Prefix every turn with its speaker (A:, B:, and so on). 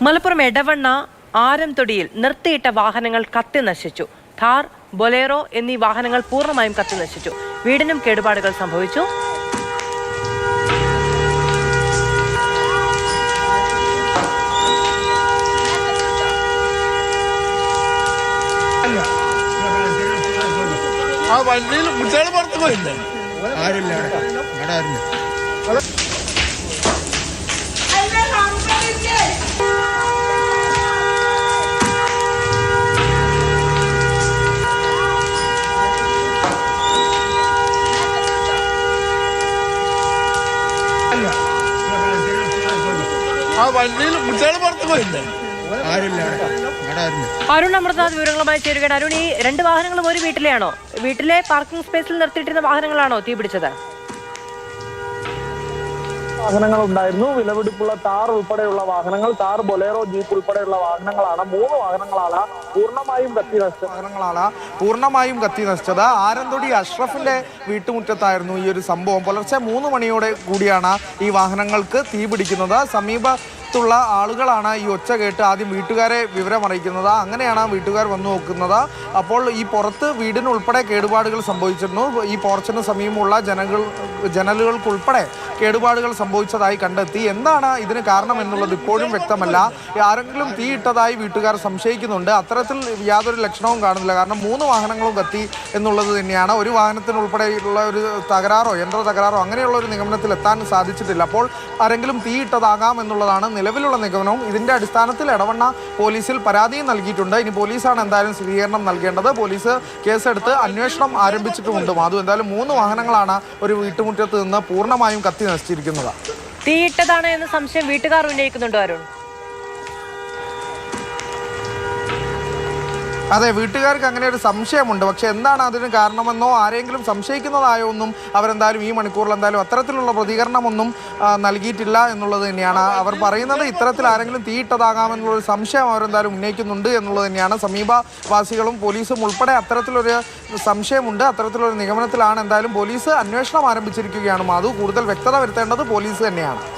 A: മലപ്പുറം എടവണ്ണ ആരംതൊടിയിൽ നിർത്തിയിട്ട വാഹനങ്ങൾ കത്തിനശിച്ചു. ഥാർ, ബൊലേറോ എന്നീ വാഹനങ്ങൾ പൂർണ്ണമായും കത്തിനശിച്ചു. വീടിനും കേടുപാടുകൾ സംഭവിച്ചു. അരുൺ അമൃതനാഥ് വിവരങ്ങളുമായി ചേരുകയാണ്. അരുൺ, ഈ രണ്ട് വാഹനങ്ങളും ഒരു വീട്ടിലെയാണോ? വീട്ടിലെ പാർക്കിംഗ് സ്പേസിൽ നിർത്തിയിട്ടിരുന്ന വാഹനങ്ങളാണോ തീപിടിച്ചത്?
B: വാഹനങ്ങൾ ഉണ്ടായിരുന്നു. വിലപിടിപ്പുള്ള താർ ഉൾപ്പെടെയുള്ള വാഹനങ്ങൾ, താർ, ബൊലേറോ, ജീപ്പ് ഉൾപ്പെടെയുള്ള വാഹനങ്ങളാണ്. 3 വാഹനങ്ങളാണ് പൂർണ്ണമായും കത്തി നശിച്ചത്. ആരന്തൊടി അഷ്റഫിന്റെ വീട്ടുമുറ്റത്തായിരുന്നു ഈ ഒരു സംഭവം. പുലർച്ചെ 3 മണിയോടെ കൂടിയാണ് ഈ വാഹനങ്ങൾക്ക് തീപിടിക്കുന്നത്. സമീപത്തുള്ള ആളുകളാണ് ഈ ഒച്ച കേട്ട് ആദ്യം വീട്ടുകാരെ വിവരം അറിയിക്കുന്നത്. അങ്ങനെയാണ് വീട്ടുകാർ വന്നു നോക്കുന്നത്. അപ്പോൾ ഈ പുറത്ത് വീടിനുൾപ്പെടെ കേടുപാടുകൾ സംഭവിച്ചിരുന്നു. ഈ പോർച്ചിന് സമീപമുള്ള ജനലുകൾക്കുൾപ്പെടെ കേടുപാടുകൾ സംഭവിച്ചതായി കണ്ടെത്തി. എന്താണ് ഇതിന് കാരണം എന്നുള്ളത് ഇപ്പോഴും വ്യക്തമല്ല. ആരെങ്കിലും തീയിട്ടതായി വീട്ടുകാർ സംശയിക്കുന്നുണ്ട്. അത്തരത്തിൽ യാതൊരു ലക്ഷണവും കാണുന്നില്ല. കാരണം 3 വാഹനങ്ങളും കത്തി എന്നുള്ളത് തന്നെയാണ്. ഒരു വാഹനത്തിനുൾപ്പെടെയുള്ള ഒരു തകരാറോ യന്ത്ര തകരാറോ അങ്ങനെയുള്ള ഒരു നിഗമനത്തിൽ എത്താൻ സാധിച്ചിട്ടില്ല. അപ്പോൾ ആരെങ്കിലും തീയിട്ടതാകാം എന്നുള്ളതാണ് നിലവിലുള്ള നിഗമനവും. ഇതിന്റെ അടിസ്ഥാനത്തിൽ എടവണ്ണ പോലീസിൽ പരാതിയും നൽകിയിട്ടുണ്ട്. ഇനി പോലീസാണ് എന്തായാലും സ്ഥിരീകരണം നൽകേണ്ടത്. പോലീസ് കേസെടുത്ത് അന്വേഷണം ആരംഭിച്ചിട്ടുമുണ്ട്. അതും എന്തായാലും 3 വാഹനങ്ങളാണ് ഒരു വീട്ടുമുറ്റത്ത് നിന്ന് പൂർണ്ണമായും കത്തി നശിച്ചിരിക്കുന്നത്.
A: തീയിട്ടതാണ് എന്ന സംശയം വീട്ടുകാർ ഉന്നയിക്കുന്നുണ്ടോ അരുൺ?
B: അതെ, വീട്ടുകാർക്ക് അങ്ങനെ ഒരു സംശയമുണ്ട്. പക്ഷെ എന്താണ് അതിന് കാരണമെന്നോ ആരെങ്കിലും സംശയിക്കുന്നതായോ ഒന്നും അവരെന്തായാലും ഈ മണിക്കൂറിൽ എന്തായാലും അത്തരത്തിലുള്ള പ്രതികരണമൊന്നും നൽകിയിട്ടില്ല എന്നുള്ളത് തന്നെയാണ് അവർ പറയുന്നത്. ഇത്തരത്തിൽ ആരെങ്കിലും തീയിട്ടതാകാമെന്നുള്ളൊരു സംശയം അവരെന്തായാലും ഉന്നയിക്കുന്നുണ്ട് എന്നുള്ളത് തന്നെയാണ്. സമീപവാസികളും പോലീസും ഉൾപ്പെടെ അത്തരത്തിലൊരു സംശയമുണ്ട്. അത്തരത്തിലൊരു നിഗമനത്തിലാണ് എന്തായാലും പോലീസ് അന്വേഷണം ആരംഭിച്ചിരിക്കുകയാണ്. അത് കൂടുതൽ വ്യക്തത വരുത്തേണ്ടത് പോലീസ് തന്നെയാണ്.